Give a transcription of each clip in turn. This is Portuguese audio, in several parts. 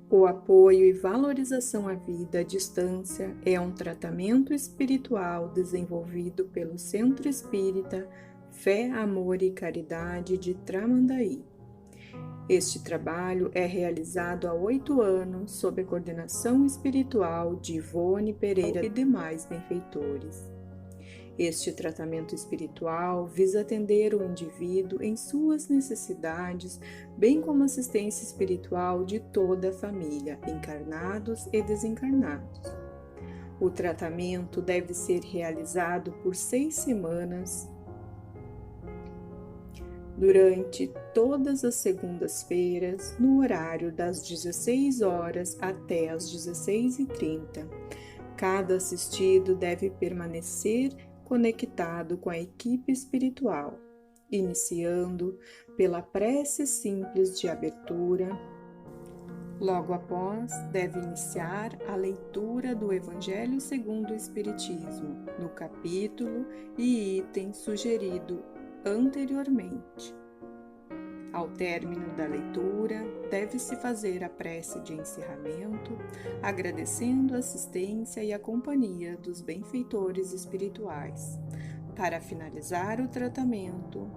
O apoio e valorização à vida à distância é um tratamento espiritual desenvolvido pelo Centro Espírita Fé, Amor e Caridade de Tramandaí. Este trabalho é realizado há 8 anos sob a coordenação espiritual de Ivone Pereira e demais benfeitores. Este tratamento espiritual visa atender o indivíduo em suas necessidades, bem como assistência espiritual de toda a família, encarnados e desencarnados. O tratamento deve ser realizado por 6 semanas, durante todas as segundas-feiras, no horário das 16 horas até as 16h30. Cada assistido deve permanecer conectado com a equipe espiritual, iniciando pela prece simples de abertura. Logo após, deve iniciar a leitura do Evangelho segundo o Espiritismo, no capítulo e item sugerido anteriormente. Ao término da leitura, deve-se fazer a prece de encerramento, agradecendo a assistência e a companhia dos benfeitores espirituais. Para finalizar o tratamento,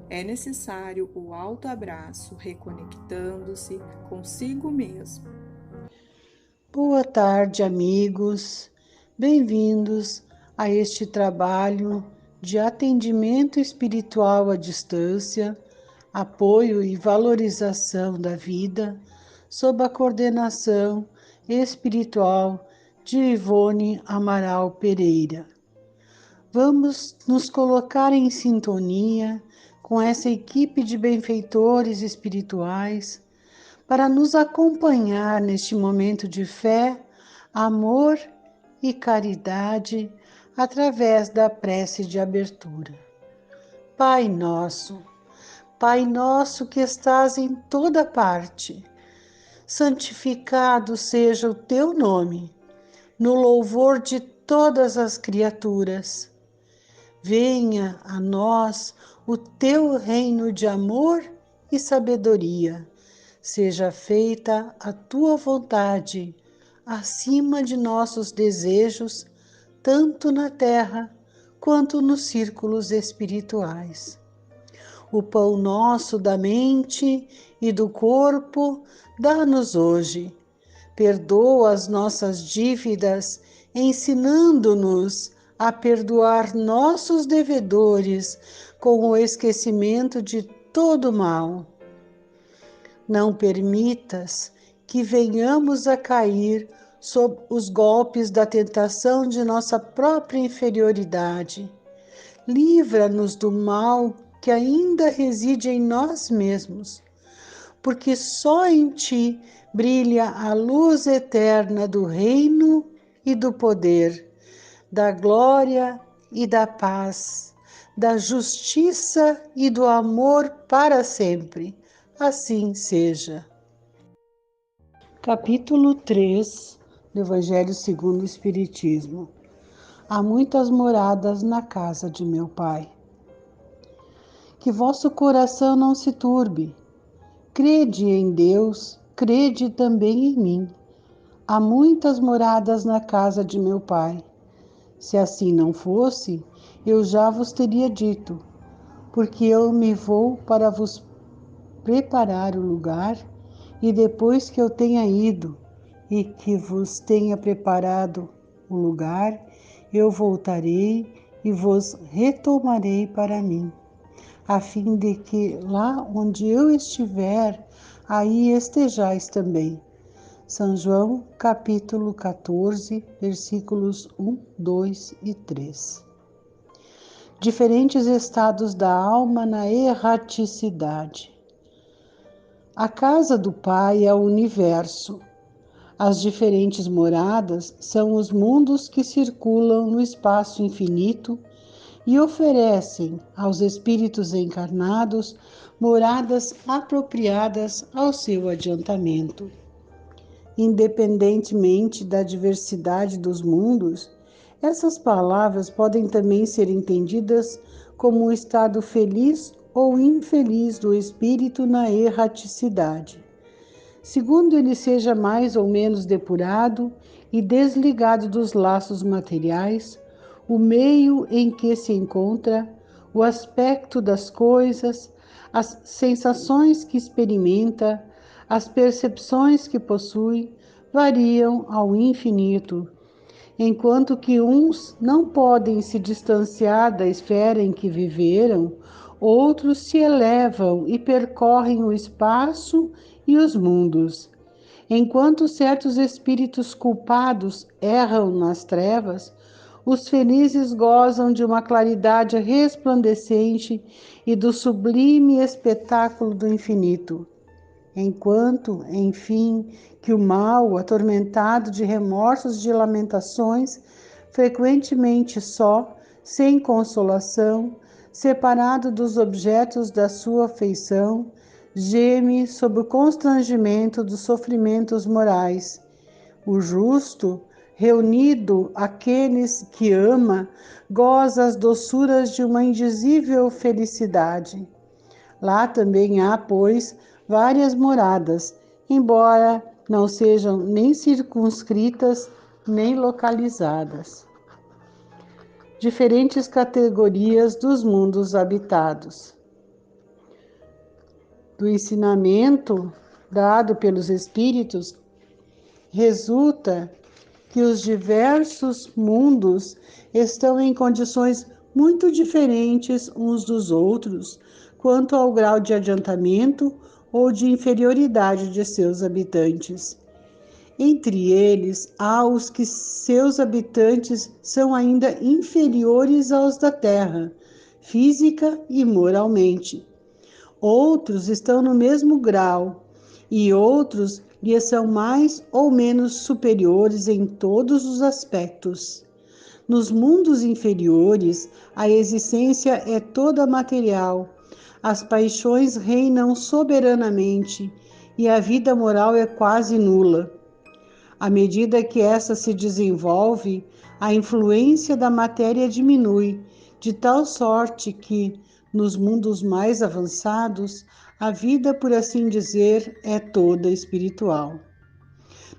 é necessário o autoabraço, reconectando-se consigo mesmo. Boa tarde, amigos. Bem-vindos a este trabalho de atendimento espiritual à distância, apoio e valorização da vida, sob a coordenação espiritual de Ivone Amaral Pereira. Vamos nos colocar em sintonia com essa equipe de benfeitores espirituais para nos acompanhar neste momento de fé, amor e caridade através da prece de abertura. Pai nosso que estás em toda parte, santificado seja o teu nome, no louvor de todas as criaturas. Venha a nós o teu reino de amor e sabedoria. Seja feita a tua vontade, acima de nossos desejos, tanto na terra quanto nos círculos espirituais. O pão nosso da mente e do corpo, dá-nos hoje. Perdoa as nossas dívidas, ensinando-nos a perdoar nossos devedores com o esquecimento de todo mal. Não permitas que venhamos a cair sob os golpes da tentação de nossa própria inferioridade. Livra-nos do mal que ainda reside em nós mesmos, porque só em ti brilha a luz eterna do reino e do poder, da glória e da paz, da justiça e do amor para sempre. Assim seja. Capítulo 3 do Evangelho segundo o Espiritismo. Há muitas moradas na casa de meu Pai. Que vosso coração não se turbe. Crede em Deus, crede também em mim. Há muitas moradas na casa de meu Pai. Se assim não fosse, eu já vos teria dito, porque eu me vou para vos preparar o lugar, e depois que eu tenha ido e que vos tenha preparado o lugar, eu voltarei e vos retomarei para mim, a fim de que lá onde eu estiver, aí estejais também. São João, capítulo 14, versículos 1, 2 e 3. Diferentes estados da alma na erraticidade. A casa do Pai é o universo. As diferentes moradas são os mundos que circulam no espaço infinito e oferecem aos espíritos encarnados moradas apropriadas ao seu adiantamento. Independentemente da diversidade dos mundos, essas palavras podem também ser entendidas como um estado feliz ou infeliz do espírito na erraticidade. segundo ele seja mais ou menos depurado e desligado dos laços materiais, o meio em que se encontra, o aspecto das coisas, as sensações que experimenta, as percepções que possui, variam ao infinito, enquanto que uns não podem se distanciar da esfera em que viveram, outros se elevam e percorrem o espaço e os mundos. Enquanto certos espíritos culpados erram nas trevas, os felizes gozam de uma claridade resplandecente e do sublime espetáculo do infinito. Enquanto, enfim, que o mal, atormentado de remorsos e de lamentações, frequentemente só, sem consolação, separado dos objetos da sua afeição, geme sob o constrangimento dos sofrimentos morais. O justo, reunido àqueles que ama, goza as doçuras de uma indizível felicidade. Lá também há, pois, várias moradas, embora não sejam nem circunscritas nem localizadas. Diferentes categorias dos mundos habitados. Do ensinamento dado pelos espíritos, resulta que os diversos mundos estão em condições muito diferentes uns dos outros quanto ao grau de adiantamento ou de inferioridade de seus habitantes. Entre eles, há os que seus habitantes são ainda inferiores aos da Terra, física e moralmente. Outros estão no mesmo grau, e outros lhes são mais ou menos superiores em todos os aspectos. Nos mundos inferiores, a existência é toda material, as paixões reinam soberanamente e a vida moral é quase nula. À medida que essa se desenvolve, a influência da matéria diminui, de tal sorte que, nos mundos mais avançados, a vida, por assim dizer, é toda espiritual.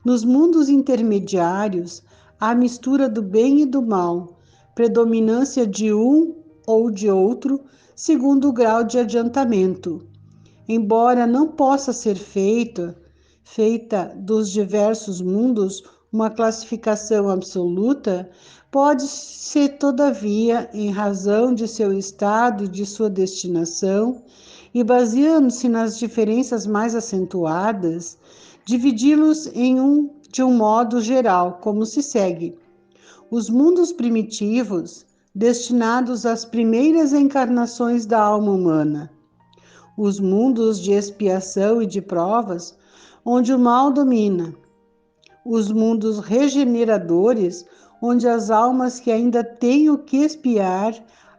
Nos mundos intermediários, há mistura do bem e do mal, predominância de um ou de outro, segundo o grau de adiantamento. Embora não possa ser feita dos diversos mundos uma classificação absoluta, pode-se, todavia, em razão de seu estado e de sua destinação, e baseando-se nas diferenças mais acentuadas, dividi-los de um modo geral, como se segue. Os mundos primitivos, destinados às primeiras encarnações da alma humana. Os mundos de expiação e de provas, onde o mal domina. Os mundos regeneradores, onde as almas que ainda têm o que expiar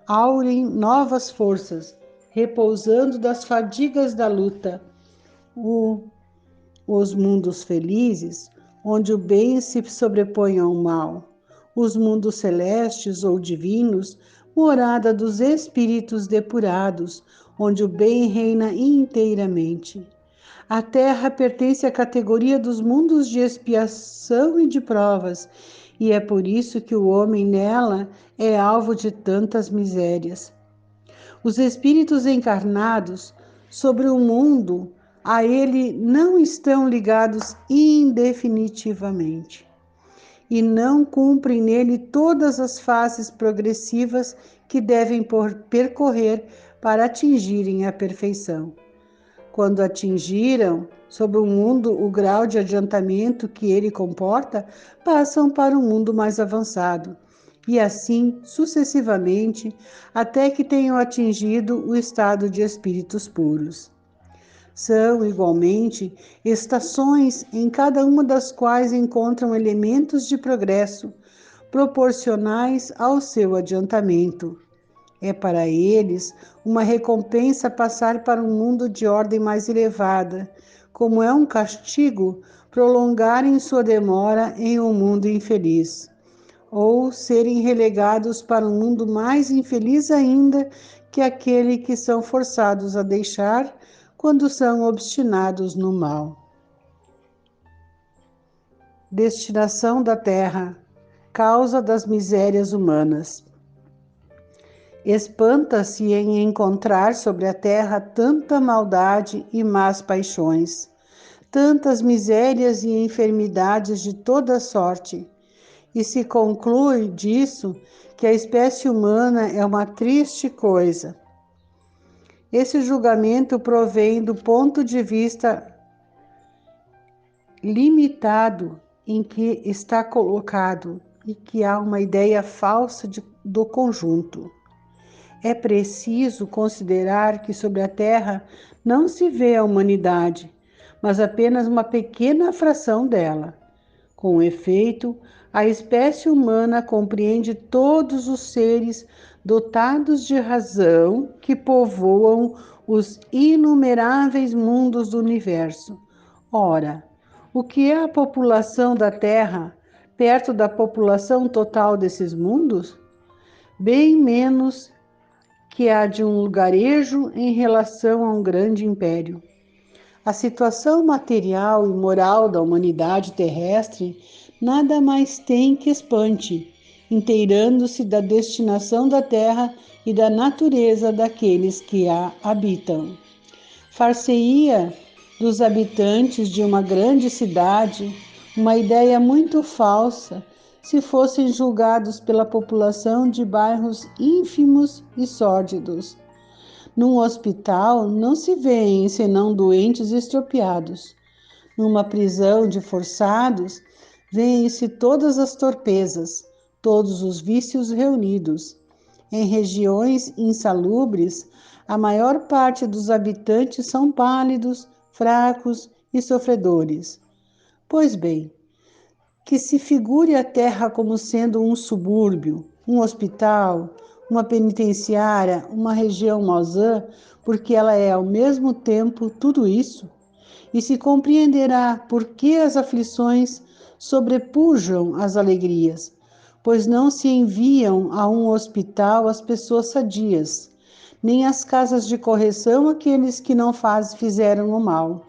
aurem novas forças, repousando das fadigas da luta. Os mundos felizes, onde o bem se sobrepõe ao mal. Os mundos celestes ou divinos, morada dos espíritos depurados, onde o bem reina inteiramente. A Terra pertence à categoria dos mundos de expiação e de provas, e é por isso que o homem nela é alvo de tantas misérias. Os espíritos encarnados sobre o mundo a ele não estão ligados indefinitivamente e não cumprem nele todas as fases progressivas que devem percorrer para atingirem a perfeição. Quando atingiram sob o mundo o grau de adiantamento que ele comporta, passam para um mundo mais avançado, e assim sucessivamente, até que tenham atingido o estado de espíritos puros. São, igualmente, estações em cada uma das quais encontram elementos de progresso proporcionais ao seu adiantamento. É para eles uma recompensa passar para um mundo de ordem mais elevada, como é um castigo prolongarem sua demora em um mundo infeliz, ou serem relegados para um mundo mais infeliz ainda que aquele que são forçados a deixar quando são obstinados no mal. destinação da terra, causa das misérias humanas. Espanta-se em encontrar sobre a terra tanta maldade e más paixões, tantas misérias e enfermidades de toda sorte, e se conclui disso que a espécie humana é uma triste coisa. Esse julgamento provém do ponto de vista limitado em que está colocado e que há uma ideia falsa do conjunto. É preciso considerar que sobre a Terra não se vê a humanidade, mas apenas uma pequena fração dela. Com efeito, a espécie humana compreende todos os seres dotados de razão que povoam os inumeráveis mundos do universo. Ora, o que é a população da Terra perto da população total desses mundos? Bem menos que a de um lugarejo em relação a um grande império. A situação material e moral da humanidade terrestre nada mais tem que espante, inteirando-se da destinação da terra e da natureza daqueles que a habitam. Far-se-ia dos habitantes de uma grande cidade uma ideia muito falsa se fossem julgados pela população de bairros ínfimos e sórdidos. Num hospital não se vêem senão doentes estropiados. Numa prisão de forçados, vêem-se todas as torpezas, todos os vícios reunidos. Em regiões insalubres, a maior parte dos habitantes são pálidos, fracos e sofredores. Pois bem, que se figure a terra como sendo um subúrbio, um hospital, uma penitenciária, uma região mausã, porque ela é ao mesmo tempo tudo isso, e se compreenderá por que as aflições sobrepujam as alegrias, pois não se enviam a um hospital as pessoas sadias, nem às casas de correção aqueles que não fizeram o mal,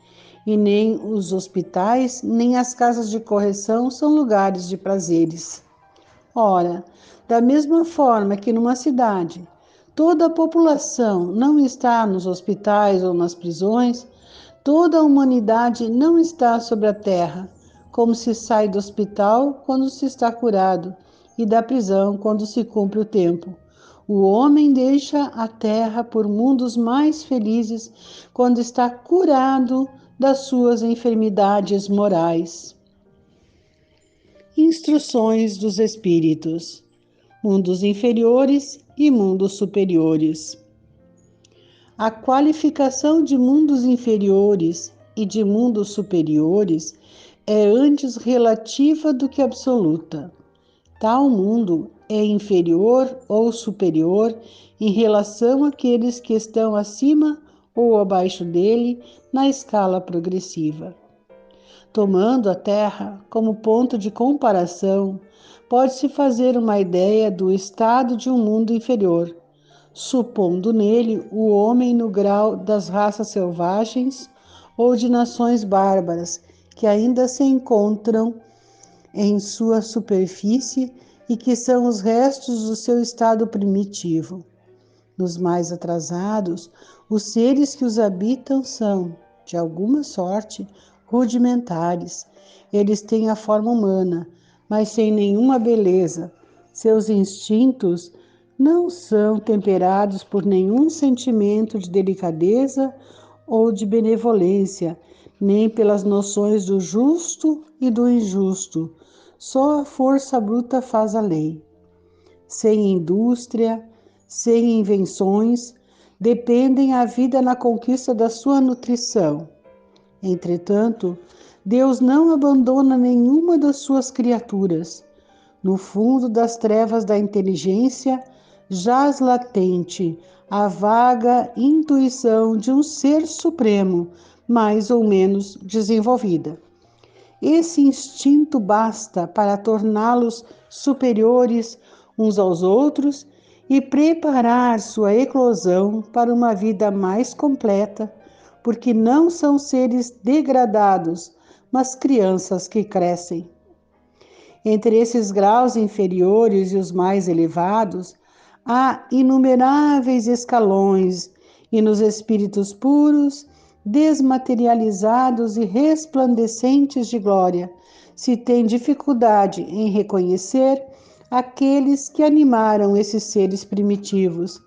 e nem os hospitais, nem as casas de correção são lugares de prazeres. Ora, da mesma forma que numa cidade toda a população não está nos hospitais ou nas prisões, toda a humanidade não está sobre a terra, como se sai do hospital quando se está curado e da prisão quando se cumpre o tempo. O homem deixa a terra por mundos mais felizes quando está curado das suas enfermidades morais. Instruções dos Espíritos: mundos inferiores e mundos superiores. A qualificação de mundos inferiores e de mundos superiores é antes relativa do que absoluta. Tal mundo é inferior ou superior em relação àqueles que estão acima ou abaixo dele na escala progressiva. Tomando a Terra como ponto de comparação, pode-se fazer uma ideia do estado de um mundo inferior, supondo nele o homem no grau das raças selvagens ou de nações bárbaras que ainda se encontram em sua superfície e que são os restos do seu estado primitivo. Nos mais atrasados, os seres que os habitam são, de alguma sorte, rudimentares. Eles têm a forma humana, mas sem nenhuma beleza. Seus instintos não são temperados por nenhum sentimento de delicadeza ou de benevolência, nem pelas noções do justo e do injusto. Só a força bruta faz a lei. Sem indústria, sem invenções, dependem a vida na conquista da sua nutrição. Entretanto, Deus não abandona nenhuma das suas criaturas. No fundo das trevas da inteligência, jaz latente a vaga intuição de um ser supremo, mais ou menos desenvolvida. Esse instinto basta para torná-los superiores uns aos outros e preparar sua eclosão para uma vida mais completa, porque não são seres degradados, mas crianças que crescem. Entre esses graus inferiores e os mais elevados, há inumeráveis escalões, e nos espíritos puros, desmaterializados e resplandecentes de glória, se tem dificuldade em reconhecer aqueles que animaram esses seres primitivos.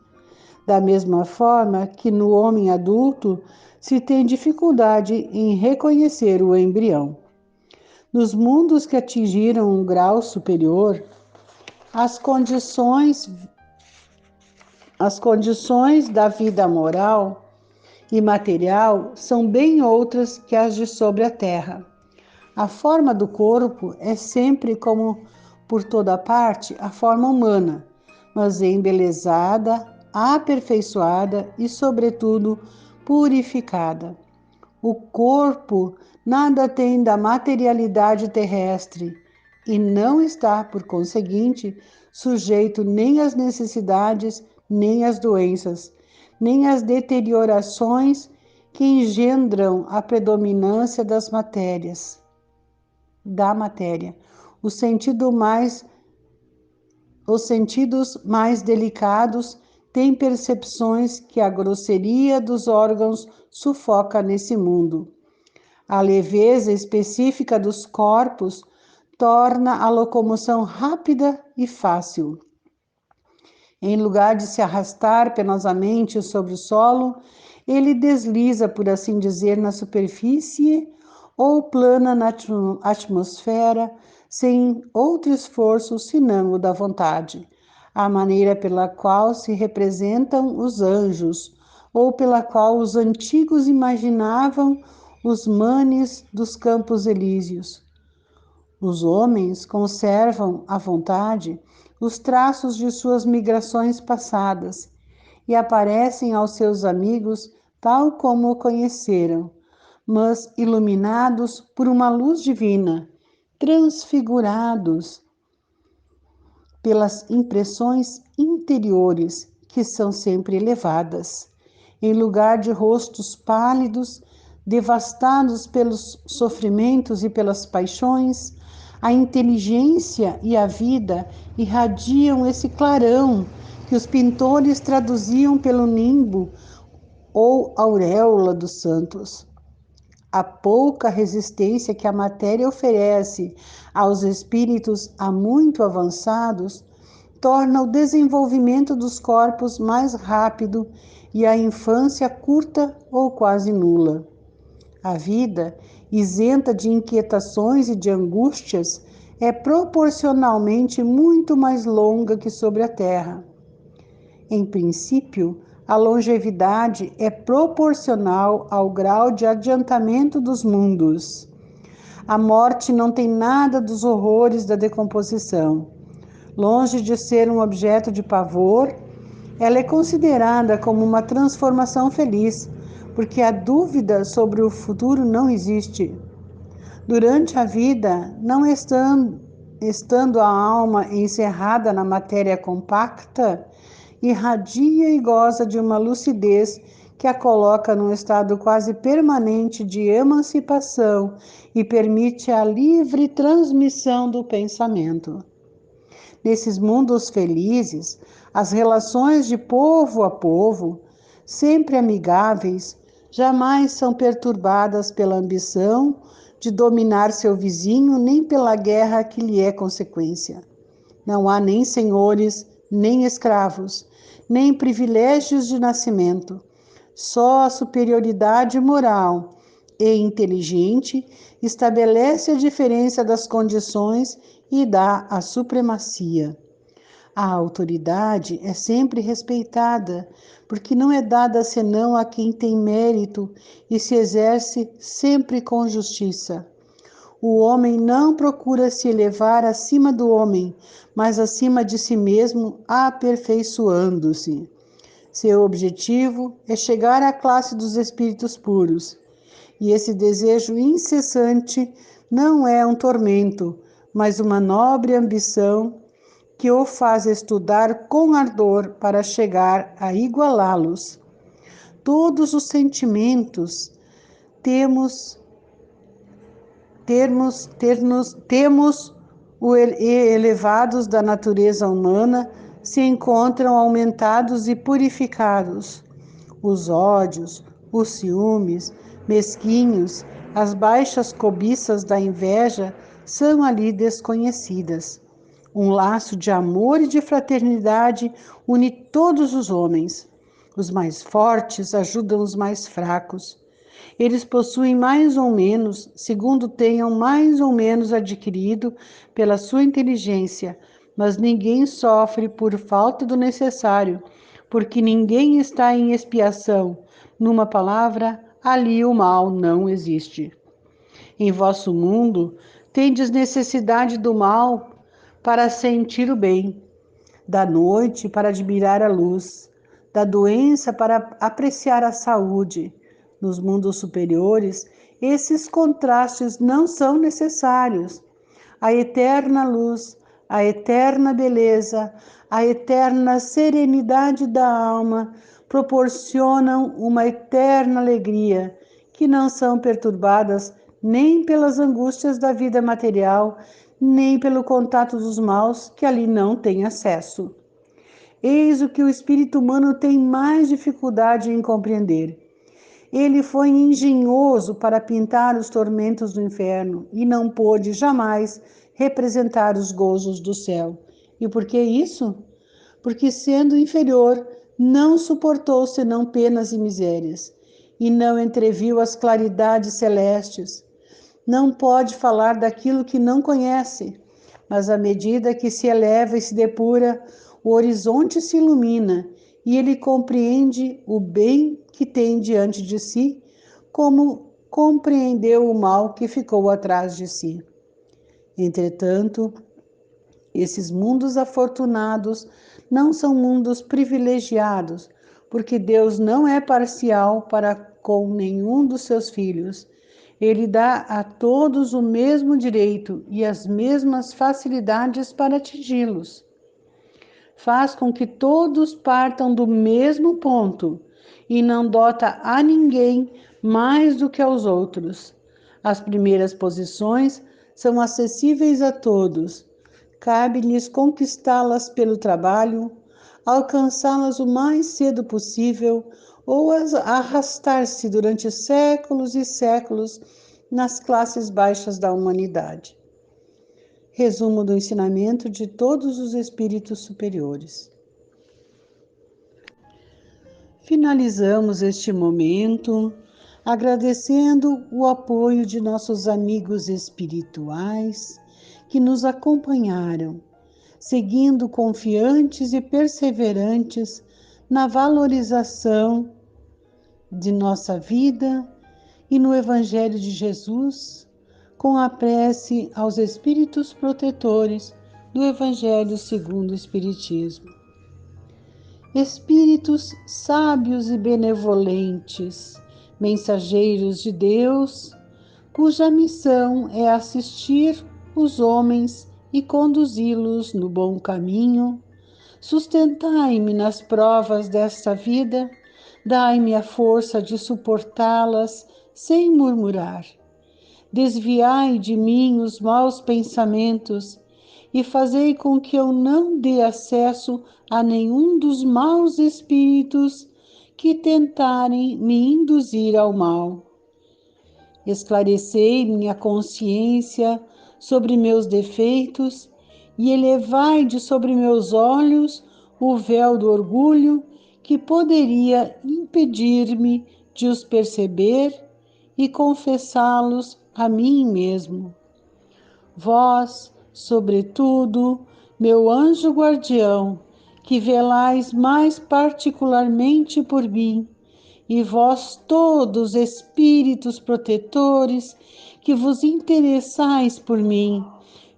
Da mesma forma que no homem adulto se tem dificuldade em reconhecer o embrião. Nos mundos que atingiram um grau superior, as condições da vida moral e material são bem outras que as de sobre a terra. A forma do corpo é sempre, como por toda parte, a forma humana, mas embelezada, aperfeiçoada e, sobretudo, purificada. O corpo nada tem da materialidade terrestre e não está, por conseguinte, sujeito nem às necessidades, nem às doenças, nem às deteriorações que engendram a predominância da matéria. Os sentidos mais delicados têm percepções que a grosseria dos órgãos sufoca nesse mundo. A leveza específica dos corpos torna a locomoção rápida e fácil. Em lugar de se arrastar penosamente sobre o solo, ele desliza, por assim dizer, na superfície ou plana na atmosfera, sem outro esforço senão o da vontade, a maneira pela qual se representam os anjos, ou pela qual os antigos imaginavam os manes dos campos elíseos. Os homens conservam à vontade os traços de suas migrações passadas e aparecem aos seus amigos tal como o conheceram, mas iluminados por uma luz divina, transfigurados pelas impressões interiores que são sempre elevadas. Em lugar de rostos pálidos, devastados pelos sofrimentos e pelas paixões, a inteligência e a vida irradiam esse clarão que os pintores traduziam pelo nimbo ou auréola dos santos. A pouca resistência que a matéria oferece aos espíritos há muito avançados torna o desenvolvimento dos corpos mais rápido e a infância curta ou quase nula. A vida, isenta de inquietações e de angústias, é proporcionalmente muito mais longa que sobre a terra. Em princípio, a longevidade é proporcional ao grau de adiantamento dos mundos. A morte não tem nada dos horrores da decomposição. Longe de ser um objeto de pavor, ela é considerada como uma transformação feliz, porque a dúvida sobre o futuro não existe. Durante a vida, não estando a alma encerrada na matéria compacta, irradia e goza de uma lucidez que a coloca num estado quase permanente de emancipação e permite a livre transmissão do pensamento. Nesses mundos felizes, as relações de povo a povo, sempre amigáveis, jamais são perturbadas pela ambição de dominar seu vizinho, nem pela guerra que lhe é consequência. Não há nem senhores, nem escravos, nem privilégios de nascimento. Só a superioridade moral e inteligente estabelece a diferença das condições e dá a supremacia. A autoridade é sempre respeitada, porque não é dada senão a quem tem mérito e se exerce sempre com justiça. O homem não procura se elevar acima do homem, mas acima de si mesmo, aperfeiçoando-se. Seu objetivo é chegar à classe dos espíritos puros. E esse desejo incessante não é um tormento, mas uma nobre ambição que o faz estudar com ardor para chegar a igualá-los. Todos os sentimentos temos elevados da natureza humana se encontram aumentados e purificados. Os ódios, os ciúmes, mesquinhos, as baixas cobiças da inveja são ali desconhecidas. Um laço de amor e de fraternidade une todos os homens. Os mais fortes ajudam os mais fracos. Eles possuem mais ou menos, segundo tenham mais ou menos adquirido pela sua inteligência, mas ninguém sofre por falta do necessário, porque ninguém está em expiação. Numa palavra, ali o mal não existe. Em vosso mundo, tendes necessidade do mal para sentir o bem, da noite para admirar a luz, da doença para apreciar a saúde. Nos mundos superiores, esses contrastes não são necessários. A eterna luz, a eterna beleza, a eterna serenidade da alma proporcionam uma eterna alegria, que não são perturbadas nem pelas angústias da vida material, nem pelo contato dos maus que ali não têm acesso. Eis o que o espírito humano tem mais dificuldade em compreender. Ele foi engenhoso para pintar os tormentos do inferno e não pôde jamais representar os gozos do céu. E por que isso? Porque, sendo inferior, não suportou senão penas e misérias, e não entreviu as claridades celestes. Não pode falar daquilo que não conhece, mas à medida que se eleva e se depura, o horizonte se ilumina e ele compreende o bem que tem diante de si, como compreendeu o mal que ficou atrás de si. Entretanto, esses mundos afortunados não são mundos privilegiados, porque Deus não é parcial para com nenhum dos seus filhos. Ele dá a todos o mesmo direito e as mesmas facilidades para atingi-los. Faz com que todos partam do mesmo ponto e não dota a ninguém mais do que aos outros. As primeiras posições são acessíveis a todos. Cabe-lhes conquistá-las pelo trabalho, alcançá-las o mais cedo possível ou arrastar-se durante séculos e séculos nas classes baixas da humanidade. Resumo do ensinamento de todos os espíritos superiores. Finalizamos este momento agradecendo o apoio de nossos amigos espirituais que nos acompanharam, seguindo confiantes e perseverantes na valorização de nossa vida e no Evangelho de Jesus, com a prece aos espíritos protetores do Evangelho segundo o Espiritismo. Espíritos sábios e benevolentes, mensageiros de Deus, cuja missão é assistir os homens e conduzi-los no bom caminho, sustentai-me nas provas desta vida, dai-me a força de suportá-las sem murmurar. Desviai de mim os maus pensamentos e fazei com que eu não dê acesso a nenhum dos maus espíritos que tentarem me induzir ao mal. Esclarecei minha consciência sobre meus defeitos e elevai de sobre meus olhos o véu do orgulho que poderia impedir-me de os perceber e confessá-los a mim mesmo. Vós, sobretudo, meu anjo guardião, que velais mais particularmente por mim, e vós todos, espíritos protetores, que vos interessais por mim,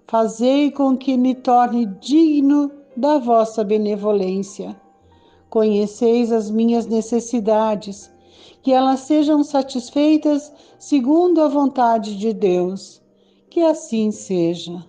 fazei com que me torne digno da vossa benevolência. Conheceis as minhas necessidades, que elas sejam satisfeitas segundo a vontade de Deus. Que assim seja.